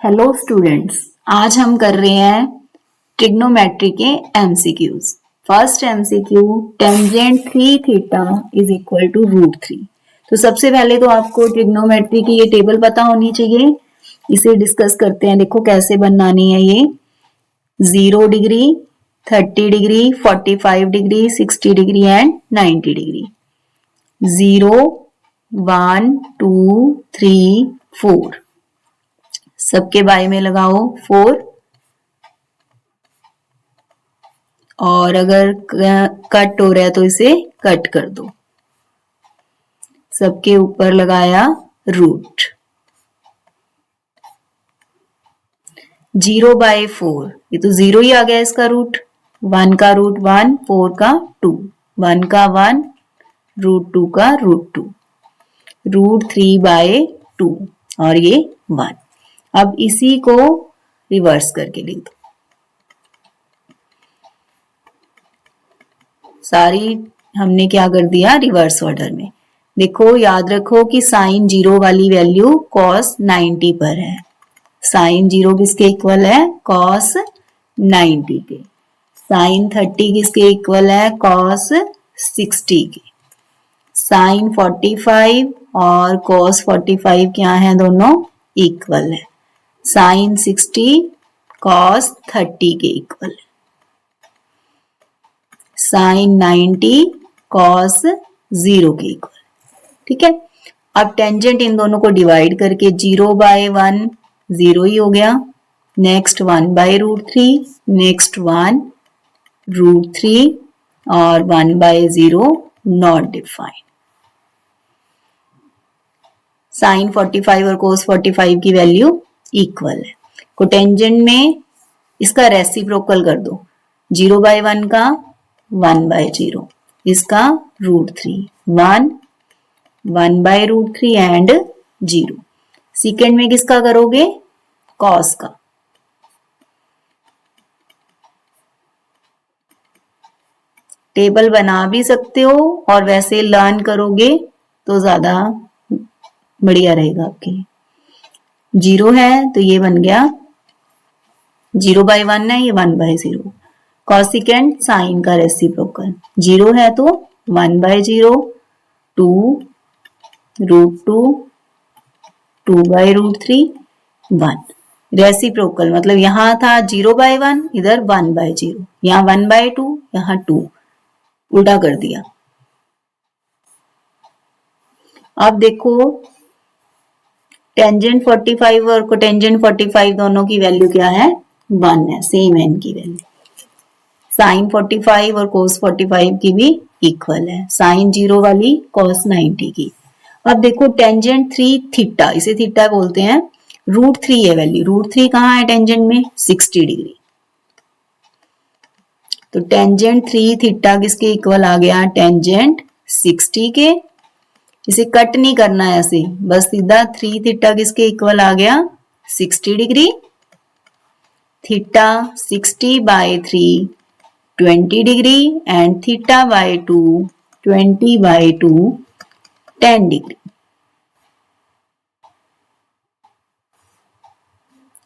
Hello students, आज हम कर रहे हैं ट्रिग्नोमेट्री के MCQs. First MCQ, tangent 3 theta is equal to root 3। तो सबसे पहले तो आपको ट्रिग्नोमेट्री की ये टेबल पता होनी चाहिए। इसे डिस्कस करते हैं। देखो कैसे बनानी है ये। 0 degree, 30 degree, 45 degree, 60 degree and 90 degree. 0, 1, 2, 3, 4 सबके बाय में लगाओ 4। और अगर कट हो रहा है तो इसे कट कर दो। सबके ऊपर लगाया रूट। 0/4, ये तो 0 ही आ गया इसका रूट। 1 का रूट 1, 4 का 2, 1 का 1, रूट 2 का रूट 2, रूट 3/2 और ये 1। अब इसी को रिवर्स करके लिख दो। सारी हमने क्या कर दिया, रिवर्स ऑर्डर में। देखो याद रखो कि साइन 0 वाली वैल्यू cos 90 पर है। साइन 0 किसके इक्वल है, cos 90 के। साइन 30 किसके इक्वल है, cos 60 के। साइन 45 और cos 45 क्या है, दोनों इक्वल है। साइन 60 cos 30 के इक्वल है। साइन 90 cos 0 के इक्वल। ठीक है। अब टेंजेंट इन दोनों को डिवाइड करके 0/1 0 ही हो गया। नेक्स्ट 1/√3, नेक्स्ट 1 √3 और 1/0 नॉट डिफाइंड। साइन 45 और cos 45 की वैल्यू इक्वल है। कोटेंजेंट में इसका रेसिप्रोकल कर दो। 0/1 का 1/0, इसका √3, 1, 1/√3 एंड 0। सेकेंड में किसका करोगे, cos का। टेबल बना भी सकते हो और वैसे लर्न करोगे तो ज्यादा बढ़िया रहेगा आपके लिए। 0 है तो ये बन गया 0/1 है, ये 1/0। कॉसिकेंट साइन का रेसिप्रोकल। 0 है तो 1/0, 2 √2, 2/√3, 1। रेसिप्रोकल मतलब यहां था 0/1, इधर 1/0, यहां 1/2, यहां 2, उल्टा कर दिया। अब देखो टेंजेंट 45 और कोटेंजेंट 45 दोनों की वैल्यू क्या है, 1 है, सेम है इनकी वैल्यू। साइन 45 और cos 45 की भी इक्वल है। साइन 0 वाली cos 90 की। अब देखो टेंजेंट 3 थीटा, इसे थीटा बोलते हैं, √3 है वैल्यू। √3 कहाँ है टेंजेंट में, 60 डिग्री। तो टेंजेंट 3 थीटा किसके इक्वल आ गया, टेंजेंट 60 के। इसे कट नहीं करना है ऐसे, बस सीधा 3 थीटा किसके इक्वल आ गया, 60 degree. Theta 60/3 20 degree and θ/2 20/2 10 degree.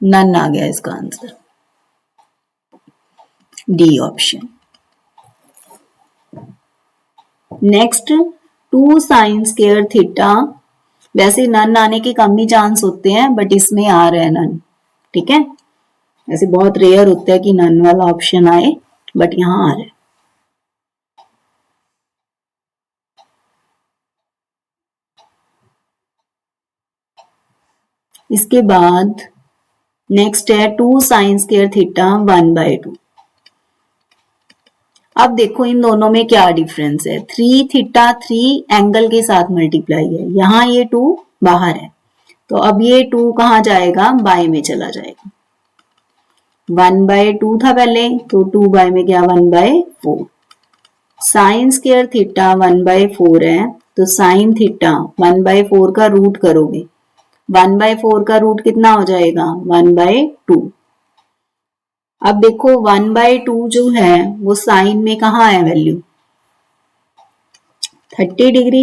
None आ गया इसका answer, D option. Next 2 sin square theta. वैसे नन आने के कम ही चांस होते हैं, बट इसमें आ रहा है नन। ठीक है, ऐसे बहुत रेयर होता है कि नन वाला ऑप्शन आए, बट यहां आ रहा है। इसके बाद नेक्स्ट है 2 sin स्क्वायर थीटा 1/2। अब देखो इन दोनों में क्या डिफरेंस है। 3 थीटा 3 एंगल के साथ मल्टीप्लाई है, यहां ये 2 बाहर है, तो अब ये 2 कहां जाएगा, बाय में चला जाएगा। 1/2 था पहले, तो 2 बाय में गया 1/4। साइन स्क्वायर थीटा 1/4 है, तो साइन थीटा 1/4 का रूट करोगे, 1/4 का रूट कितना हो जाएगा, 1/2। अब देखो 1/2 जो है वो साइन में कहाँ है वैल्यू, 30 डिग्री।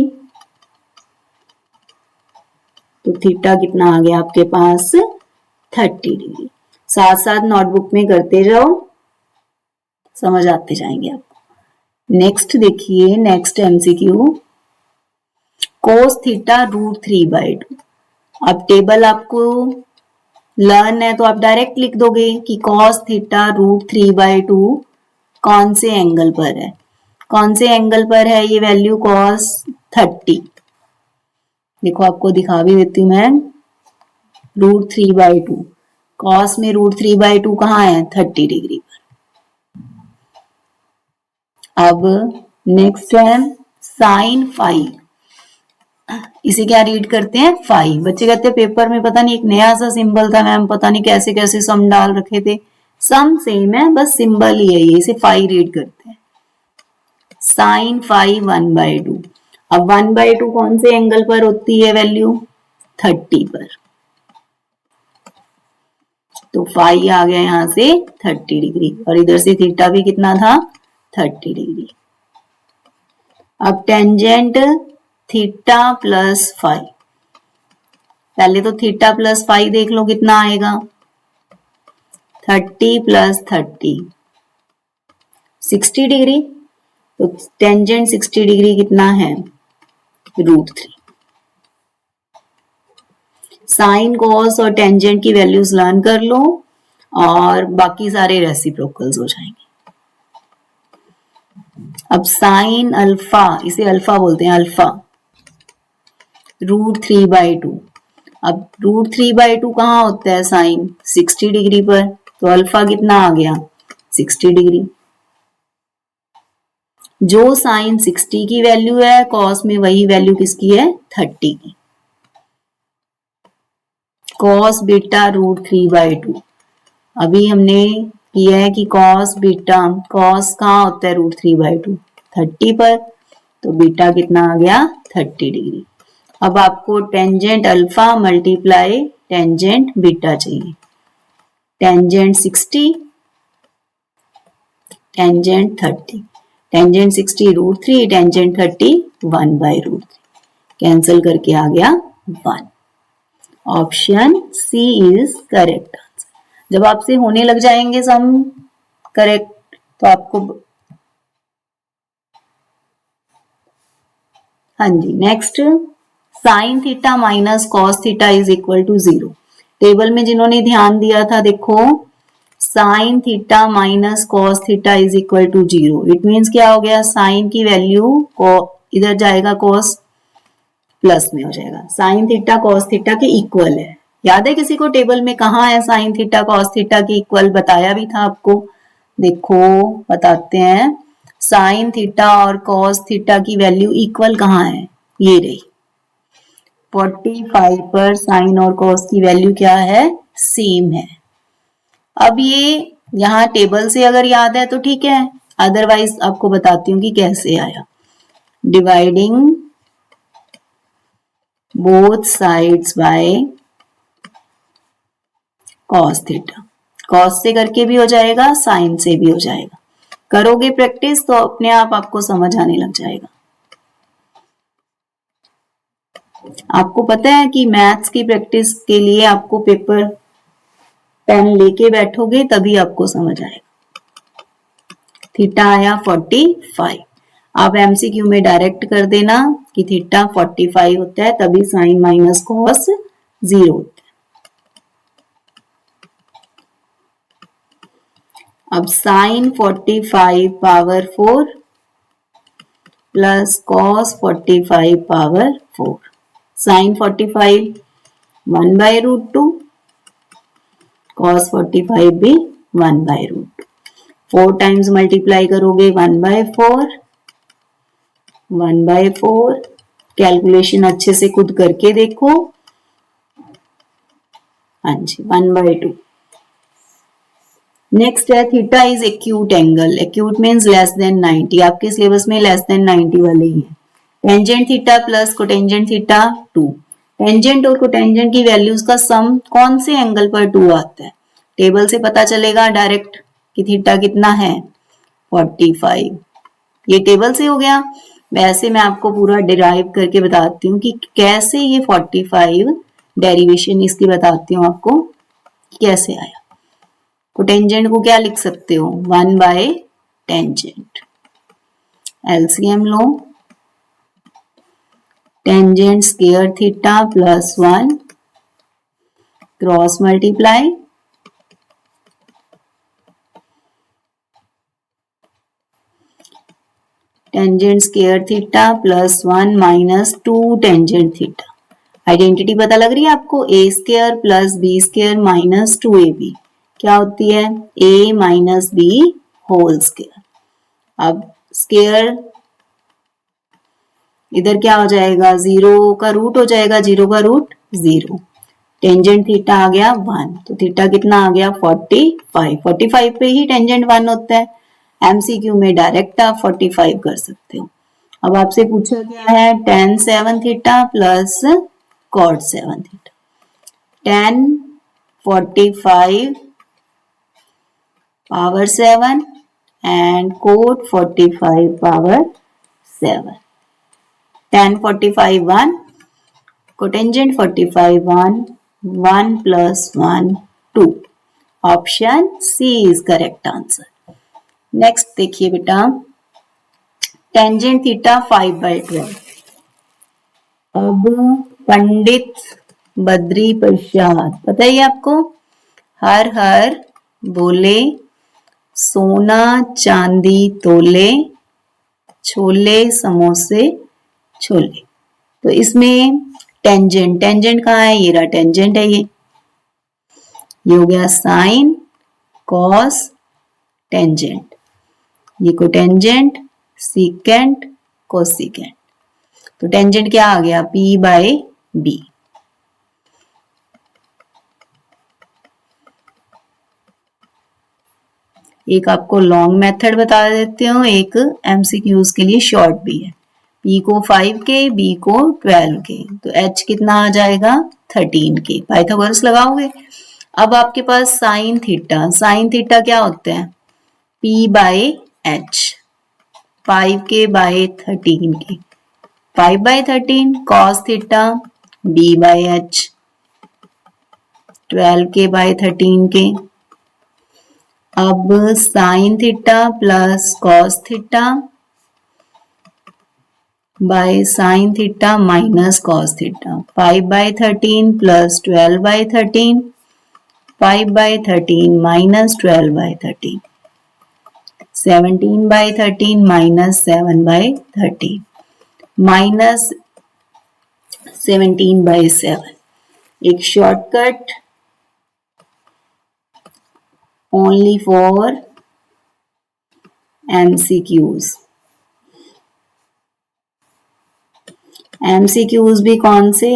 तो थीटा कितना आ गया आपके पास, 30 डिग्री। साथ साथ नोटबुक में करते जाओ, समझ आते जाएंगे आपको। नेक्स्ट देखिए, next MCQ, cos theta root 3/2। अब टेबल आपको लर्न है तो आप डायरेक्ट लिख दोगे कि कॉस थीटा रूट 3/2 कौन से एंगल पर है। कौन से एंगल पर है ये वैल्यू? कॉस 30। देखो आपको दिखा भी देती हूँ मैं, रूट 3/2। कॉस में रूट 3/2 कहाँ है? 30 डिग्री पर। अब नेक्स्ट है साइन 5। इसे क्या रीड करते हैं? 5। बच्चे कहते हैं पेपर में पता नहीं एक नया सा सिंबल था मैम, पता नहीं कैसे कैसे सम डाल रखे थे। सम सेम है, बस सिंबल ही है ये, इसे 5 रीड करते हैं। साइन 5 1/2। अब 1/2 कौन से एंगल पर होती है वैल्यू? 30 पर। तो 5 आ गया यहां से 30 डिग्री, और इधर से थीटा भी कितना था? 30 डिग्री। अब टेंजेंट थीटा प्लस 5। पहले तो थीटा प्लस 5 देख लो कितना आएगा। 30 प्लस 30 60 डिग्री। तो टेंजेंट 60 डिग्री कितना है? रूट 3। साइन कॉस और टेंजेंट की वैल्यूज लर्न कर लो और बाकी सारे रेसिप्रोकल्स हो जाएंगे। अब साइन अल्फा, इसे अल्फा बोलते हैं, अल्फा रूट 3/2। अब रूट 3/2 कहाँ होता है? साइन 60 डिग्री पर। तो अल्फा कितना आ गया? 60 डिग्री। जो साइन 60 की वैल्यू है, कॉस में वही वैल्यू किसकी है? 30 की। Cos beta root 3/2। अभी हमने किया है कि कॉस बीटा, कॉस कहाँ होता है? रूट 3/2 30 पर। तो बीटा कितना आ गया? 30 डिग्री। अब आपको tangent alpha multiply tangent beta चाहिए। Tangent 60, tangent 30। Tangent 60 root 3, tangent 30 1/√3। Cancel करके आ गया 1। Option C is correct answer. जब आपसे होने लग जाएंगे सम करेक्ट तो आपको, हाँ जी। Next, sine theta minus cos theta is equal to 0। Table में जिन्होंने ध्यान दिया था देखो, sine theta minus cos theta is equal to 0। It means क्या हो गया? साइन की वैल्यू को इधर जाएगा, कॉस प्लस में हो जाएगा। साइन थीटा कॉस थीटा के इक्वल है। याद है किसी को टेबल में कहाँ है साइन थीटा कॉस थीटा के इक्वल? बताया भी था आपको, देखो बताते हैं। साइन थीटा और कॉस थीटा की वैल्यू इक्वल कहाँ है? ये रही 45 पर साइन और कॉस की वैल्यू क्या है? सेम है। अब ये यहाँ टेबल से अगर याद है तो ठीक है, अदरवाइज आपको बताती हूँ कि कैसे आया। Dividing both sides by cos theta. Cos से करके भी हो जाएगा, साइन से भी हो जाएगा। करोगे प्रैक्टिस तो अपने आप आपको समझ आने लग जाएगा। आपको पता है कि मैथ्स की प्रैक्टिस के लिए आपको पेपर पेन लेके बैठोगे तभी आपको समझ आएगा। थीटा आया 45। आप एमसीक्यू में डायरेक्ट कर देना कि थीटा 45 होता है, तभी साइन माइनस कॉस 0 होता है। अब sine 45 power 4 plus cos 45 power 4। Sine 45 1/√2, cos 45 भी 1/√2। 4 टाइम्स मल्टीप्लाई करोगे 1/4, 1/4। कैलकुलेशन अच्छे से खुद करके देखो। हाँ जी, 1/2। नेक्स्ट है theta is acute angle. Acute means less than 90। आपके सिलेबस में लेस देन 90 वाले ही है। Tangent theta plus cotangent theta 2। Tangent और कोटेंजेंट की वैल्यूज का सम कौन से एंगल पर 2 आता है? टेबल से पता चलेगा डायरेक्ट कि थीटा कितना है? 45। ये टेबल से हो गया। वैसे मैं आपको पूरा डिराइव करके बताती हूँ कि कैसे ये 45 डेरिवेशन इसकी बताती हूँ आपको। कैसे आया? कोटेंजेंट को क्या लिख सकते हो? 1 बाय टेंजेंट। एलसीएम लो, tangent square theta plus 1 cross multiply tangent square theta plus 1 minus 2 tangent theta. Identity पता लग रही है आपको? A square plus B square minus 2ab क्या होती है? a minus B whole square. अब स्क्वायर इधर क्या हो जाएगा? 0 का रूट हो जाएगा, 0 का रूट 0। टेंजेंट थीटा आ गया 1, तो थीटा कितना आ गया? 45। 45 पे ही टेंजेंट 1 होता है। एमसीक्यू में डायरेक्ट आप 45 कर सकते हो। अब आपसे पूछा क्या है? tan 7 theta plus cot 7 theta. tan 45 power 7 and cot 45 power 7। tan 45 1, cotangent 45 1, 1 plus 1 2। Option C is correct answer. Next देखिए बेटा, टेंजेंट थीटा 5/12। अब पंडित बद्री प्रसाद, पता है आपको? हर हर बोले, सोना चांदी तोले, छोले समोसे छोले। तो इसमें टेंजेंट, टेंजेंट कहाँ है? ये रहा टेंजेंट है, ये हो गया साइन कॉस टेंजेंट, ये कोटेंजेंट सीकेंट कोसिकेंट। तो टेंजेंट क्या आ गया? P by B। एक आपको लॉन्ग मेथड बता देती हूँ, एक एमसीक्यूज के लिए शॉर्ट भी है। P को 5 के, B को 12 के, तो H कितना आ जाएगा? 13 के। पाइथागोरस लगाओगे। अब आपके पास साइन थीटा, साइन थीटा क्या होता है? P बाय H, 5 के बाय 13 के, 5 by 13। Cos theta B by H, 12 के बाय 13 के। अब sine theta plus cos theta by sine theta minus cos theta, 5 by 13 plus 12 by 13, 5 by 13 minus 12 by 13, 17 by 13 minus 7 by 13, minus 17 by 7। एक shortcut only for MCQs. MCQs भी कौन से?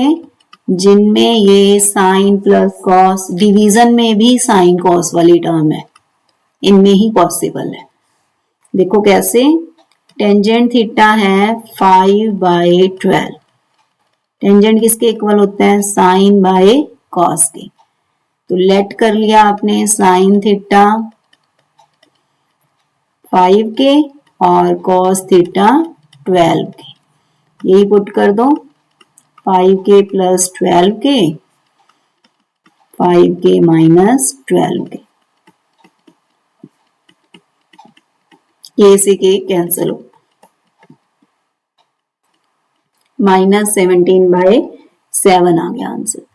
जिनमें ये sign plus cos, division में भी sine cos वाली term है, इनमें ही पॉसिबल है। देखो कैसे? टेंजेंट थीटा है 5 बाय 12, टेंजेंट किसके इक्वल होता है? साइन बाय कॉस के। तो लेट कर लिया आपने साइन थीटा 5 के और कॉस थीटा 12 के, यही पुट कर दो। 5 के प्लस 12 के, 5 के माइनस 12 के, के से के कैंसिल हो, माइनस 17 बाय 7 आ गया आंसर।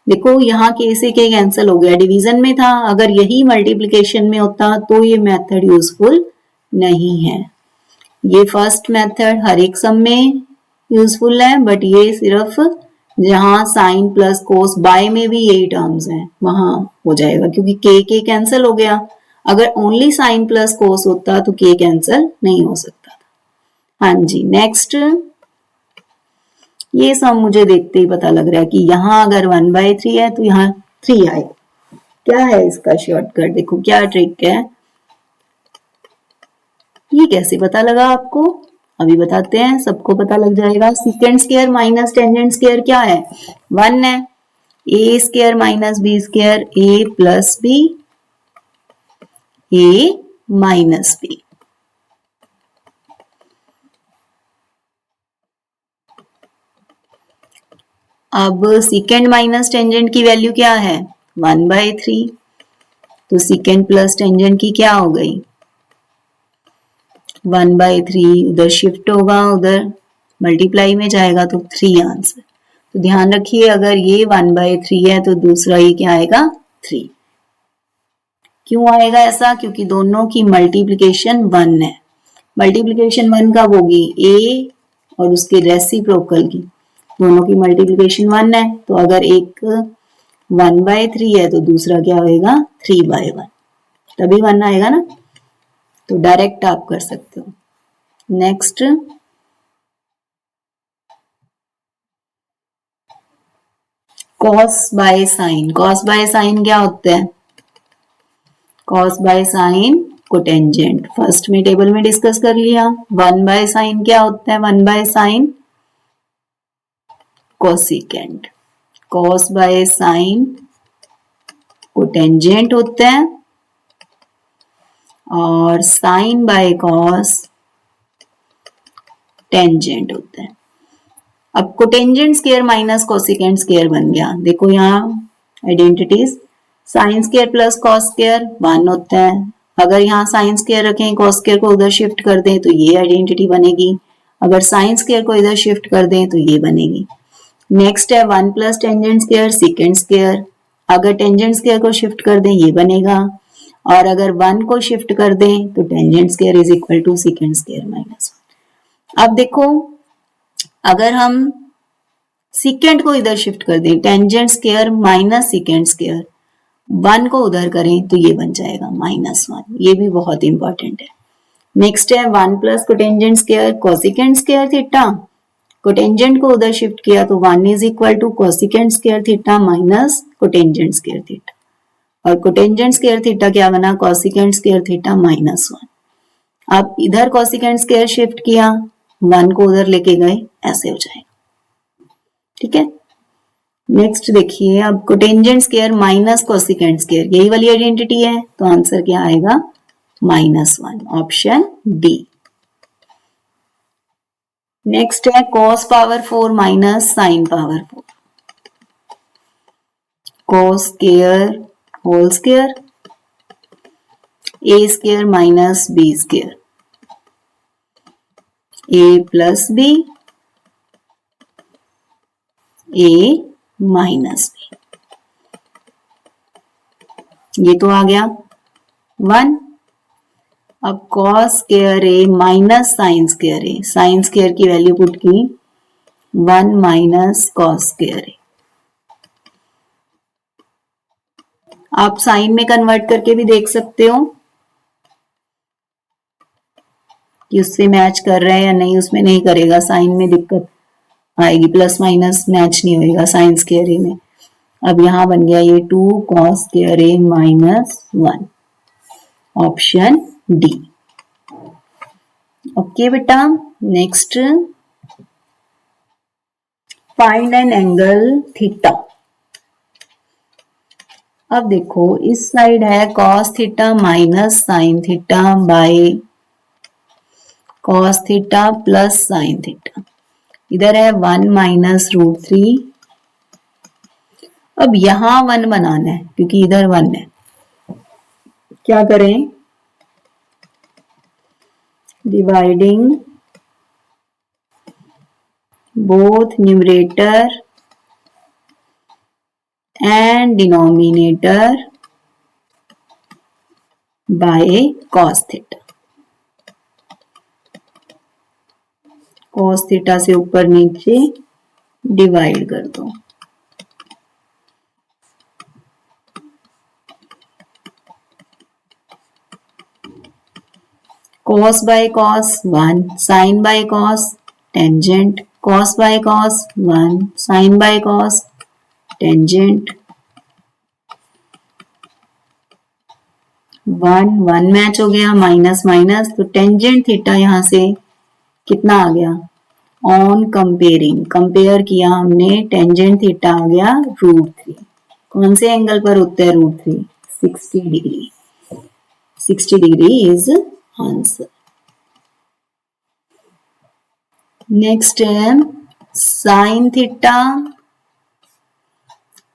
देखो यहाँ के से के कैंसिल हो गया, डिवीजन में था। अगर यही मल्टीप्लिकेशन में होता तो ये मेथड यूजफुल नहीं है। ये फर्स्ट मेथड हर एक सम में यूजफुल है, बट ये सिर्फ जहां साइन प्लस कोस बाय में भी यही टर्म्स हैं वहां हो जाएगा, क्योंकि के कैंसिल हो गया। अगर ओनली साइन प्लस कोस होता तो के कैंसिल नहीं हो सकता था। हाँ जी, नेक्स्ट। ये सम मुझे देखते ही पता लग रहा है कि यहाँ अगर 1/3 है तो यहाँ 3 आएगा। क्या है इसका शॉर्टकट? देखो क्या ट्रिक है, ये कैसे पता लगा आपको? अभी बताते हैं, सबको पता लग जाएगा। Secant square minus tangent square क्या है? 1 है। ए स्क्वायर माइनस बी स्क्वायर, ए प्लस बी, ए माइनस बी। अब सीकेंट माइनस टेंजेंट की वैल्यू क्या है? 1/3, तो सीकेंड प्लस टेंजेंट की क्या हो गई 1/3, उधर शिफ्ट होगा, उधर मल्टीप्लाई में जाएगा तो 3 आंसर। तो ध्यान रखिए अगर ये 1/3 है तो दूसरा ये क्या आएगा 3। क्यों आएगा ऐसा, क्योंकि दोनों की मल्टीप्लिकेशन 1 है। मल्टीप्लिकेशन 1 कब होगी, ए और उसके रेसिप्रोकल की, दोनों की मल्टीप्लिकेशन 1 है। तो अगर एक 1/3 है तो दूसरा क्या होएगा 3/1, तभी 1 आएगा ना। तो डायरेक्ट आप कर सकते हो। Next cos by sine. Cos by sine क्या होता है, cos by sine cotangent, first में टेबल में डिस्कस कर लिया। 1/साइन क्या होता है, sine cosecant. Cos by sine cotangent होता है और साइन बाय कॉस टेंजेंट होता है। अब cotangent square minus cosecant square बन गया। देखो यहाँ identities, sine square plus cos square 1 होता है। अगर यहाँ साइन स्क्वायर रखें, कॉस स्क्वायर को उधर शिफ्ट कर दें तो ये आइडेंटिटी बनेगी। अगर साइन स्क्वायर को इधर शिफ्ट कर दें तो ये बनेगी। नेक्स्ट है 1 plus tangent square secant square. अगर टेंजेंट स्क्वायर को शिफ्ट कर दें ये बनेगा, और अगर 1 को शिफ्ट कर दें तो tangent square is equal to secant square minus 1। अब देखो अगर हम सीकेंट को इधर शिफ्ट कर दें, tangent square minus secant square, 1 को उधर करें तो ये बन जाएगा -1। ये भी बहुत इंपॉर्टेंट है। नेक्स्ट है 1 plus cotangent square cosecant square theta. Cotangent को उधर शिफ्ट किया तो 1 is equal to cosecant square theta minus cotangent square theta, और कोटेंजेंट स्क्वायर थीटा क्या बना कोसिकेंट स्क्वायर थीटा -1। अब इधर कोसिकेंट स्क्वायर शिफ्ट किया, 1 को उधर लेके गए, ऐसे हो जाएगा। ठीक है, नेक्स्ट देखिए अब cotangent square minus cosecant square, यही वाली आइडेंटिटी है, तो आंसर क्या आएगा -1, ऑप्शन डी। नेक्स्ट है cos power 4 minus sine power 4। cos square whole square a square minus b square, a plus b, a minus b, ये तो आ गया 1। अब cos square a minus sine square a, sine square की value put की 1 minus cos square a। आप sign में convert करके भी देख सकते हो कि उससे मैच कर रहा है या नहीं, उसमें नहीं करेगा, साइन में दिक्कत आएगी, प्लस माइनस मैच नहीं होएगा साइन स्क्वायर ए में। अब यहां बन गया ये 2 cos स्क्वायर ए -1, ऑप्शन डी। ओके बेटा, next find an angle theta. अब देखो इस साइड है cos theta minus sine theta by cos theta plus sine theta, इधर है 1 माइनस √3। अब यहां 1 बनाना है क्योंकि इधर 1 है, क्या करें, dividing both numerator and denominator by cos theta। cos theta से ऊपर नीचे डिवाइड कर दो। cos by cos 1, sin by cos tangent, cos by cos 1, sin by cos tangent, 1 match हो गया, माइनस माइनस, तो टेंजेंट थीटा यहां से कितना आ गया, ऑन कंपेयरिंग, कंपेयर किया हमने, टेंजेंट थीटा आ गया √3। कौन से एंगल पर होता है √3, 60 degree. 60 degree is answer. Next है sine theta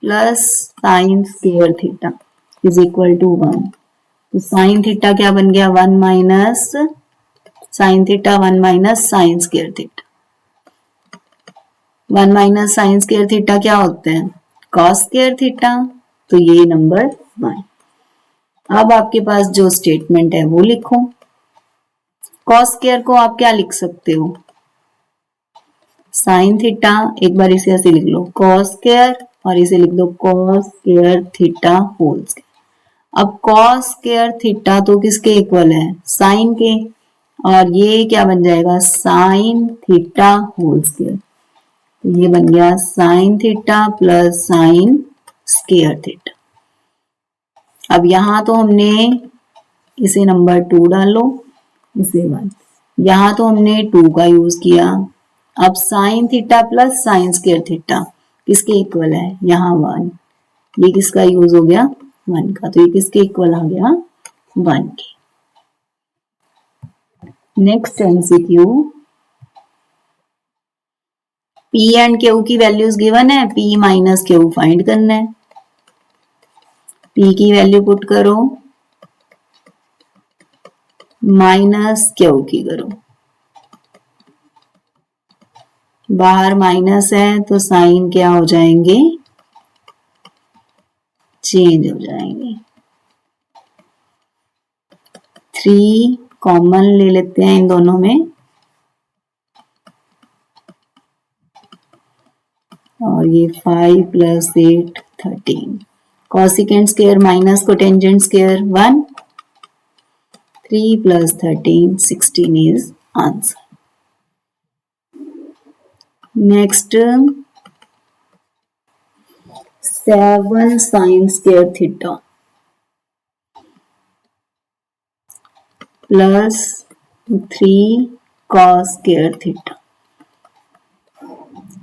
plus sine square theta is equal to 1। तो साइन थीटा क्या बन गया, 1 minus sine theta, 1 minus sine square theta. 1 minus sine square theta क्या होते हैं, कॉस स्क्वायर थीटा। तो ये नंबर 1। अब आपके पास जो स्टेटमेंट है वो लिखो। कॉस स्क्वायर को आप क्या लिख सकते हो, साइन थीटा, एक बार इसे ऐसे लिख लो कॉस स्क्वायर, और इसे लिख दो cos square theta whole square. अब कॉस स्क्वायर थीटा तो किसके इक्वल है, साइन के, और ये क्या बन जाएगा, साइन थीटा होल स्क्वायर। ये बन गया sign theta plus sine square theta. अब यहां तो हमने इसे नंबर 2 डालो, इसे 1, यहां तो हमने 2 का यूज किया। अब sine theta plus sine square theta किसके इक्वल है, यहाँ 1, ये किसका यूज हो गया, 1 का, तो ये किसके इक्वल आ गया, 1 के। Next MCQ, P and Q की वैल्यूज गिवन है, P माइनस Q फाइंड करना है। P की वैल्यू पुट करो, माइनस Q की करो, बाहर माइनस है तो साइन क्या हो जाएंगे, चेंज हो जाएंगे। 3 कॉमन ले लेते हैं इन दोनों में, और ये 5 plus 8 13। Cosecant square minus cotangent square 1, 3 plus 13 16 is answer. Next 7 sign square theta plus 3 cos square theta.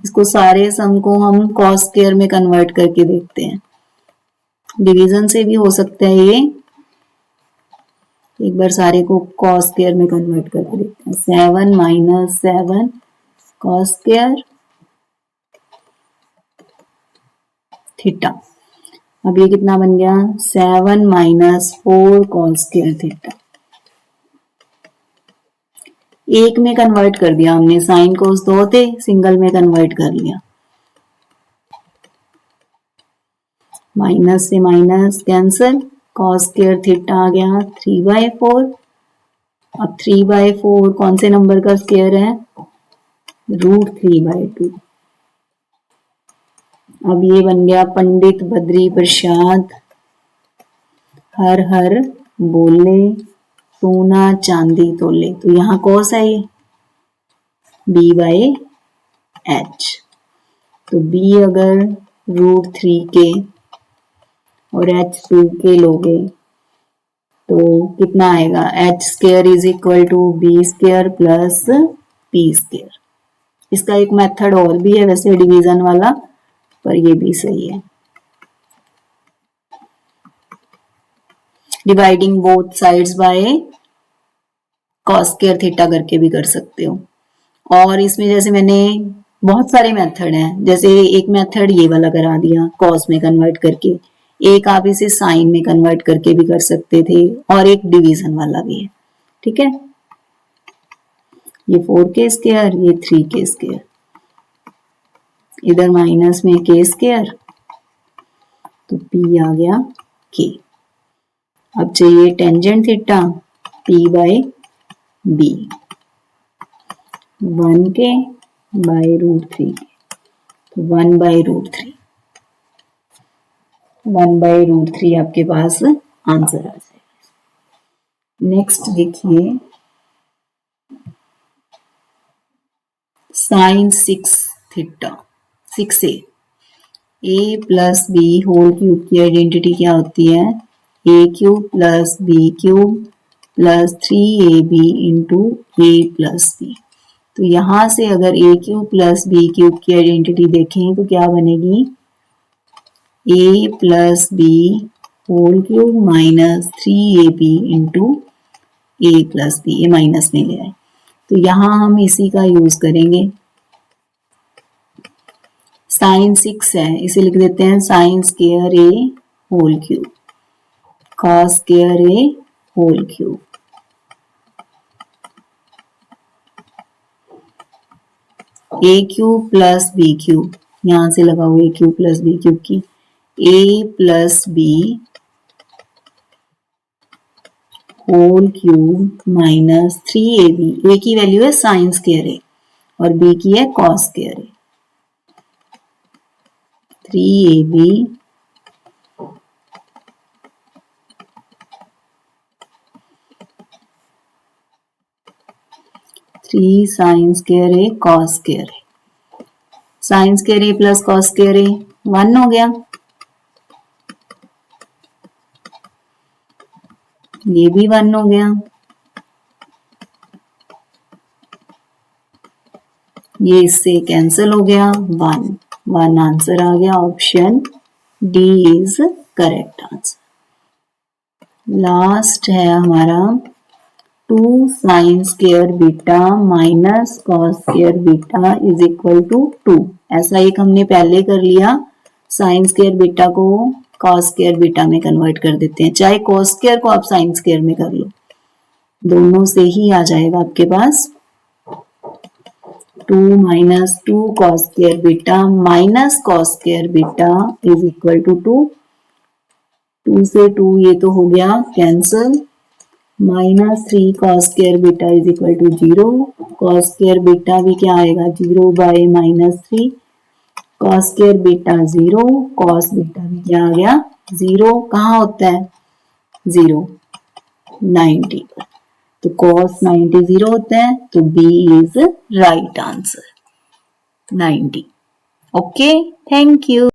इसको सारे सम को हम कॉस स्क्वायर में कन्वर्ट करके देखते हैं, डिवीजन से भी हो सकता है ये। एक बार सारे को कॉस स्क्वायर में कन्वर्ट करके देखते हैं। 7 माइनस 7 कॉस स्क्वायर थीटा। अब ये कितना बन गया, 7 माइनस 4 कॉस स्क्वायर थीटा। एक में कन्वर्ट कर दिया हमने, साइन कोस 2 थे, सिंगल में कन्वर्ट कर लिया। माइनस से minus cancel, cos square theta आ गया 3/4। अब 3/4 कौन से नंबर का स्क्वायर है, √3/2। अब ये बन गया पंडित बद्री प्रसाद हर हर बोले, सोना चांदी तोले। तो यहाँ कॉस है ये B/H। तो B अगर √3 के और H 2 के लोगे तो कितना आएगा, H square is equal to B square plus P square. इसका एक मेथड और भी है वैसे डिवीजन वाला, पर ये भी सही है। Dividing both sides by cos square theta करके भी कर सकते हो। और इसमें जैसे मैंने बहुत सारे मेथड हैं, जैसे एक मेथड ये वाला करा दिया कॉस में कन्वर्ट करके, एक आप इसे साइन में कन्वर्ट करके भी कर सकते थे, और एक डिवीजन वाला भी है। ठीक है, ये 4k स्क्वायर, ये 3k स्क्वायर, इधर माइनस में k स्क्वायर, तो p आ गया k। अब चाहिए tangent theta, P/B, 1k bye √3, तो 1/√3, 1/√3 आपके पास आंसर आ जाएगा। नेक्स्ट देखिए साइन 6 थीटा 6a, a प्लस बी होल क्यूब की आइडेंटिटी क्या होती है, a³ plus b³ plus 3ab into a plus b। तो यहां से अगर a³ प्लस b³ की आइडेंटिटी देखें तो क्या बनेगी, a plus b whole cube minus 3ab into a plus b, ये माइनस में ले आए। तो यहां हम इसी का यूज करेंगे, साइन 6 है, इसे लिख देते हैं sine square A whole cube, cos square A whole cube. A cube plus B cube, यहां से लगाओ A cube plus B cube की, A plus B whole cube minus 3ab, A की वैल्यू है साइन स्क्वायर ए और B की है cos square ए, 3ab three sign square ए cos square ए, sign square ए plus cos square ए 1 हो गया, ये भी 1 हो गया, ये इससे कैंसिल हो गया, 1 आंसर आ गया, option D is correct answer. Last है हमारा 2 sine square beta minus cos square beta is equal to 2। ऐसा एक हमने पहले कर लिया, साइन स्क्वायर बीटा को कॉस स्क्वायर बीटा में कन्वर्ट कर देते हैं, चाहे कॉस स्क्वायर को आप साइन स्क्वायर में कर लो, दोनों से ही आ जाएगा आपके पास। 2 minus 2 cos square beta minus cos square beta is equal to 2, 2 से 2 ये तो हो गया cancel, minus 3 cos square beta is equal to 0, cos square beta भी क्या आएगा 0 by minus 3, cos square beta 0, cos beta भी क्या आ गया 0, कहाँ होता है 0 90 पर, तो cos 90 0 होता है, तो B is right answer 90। Okay, thank you.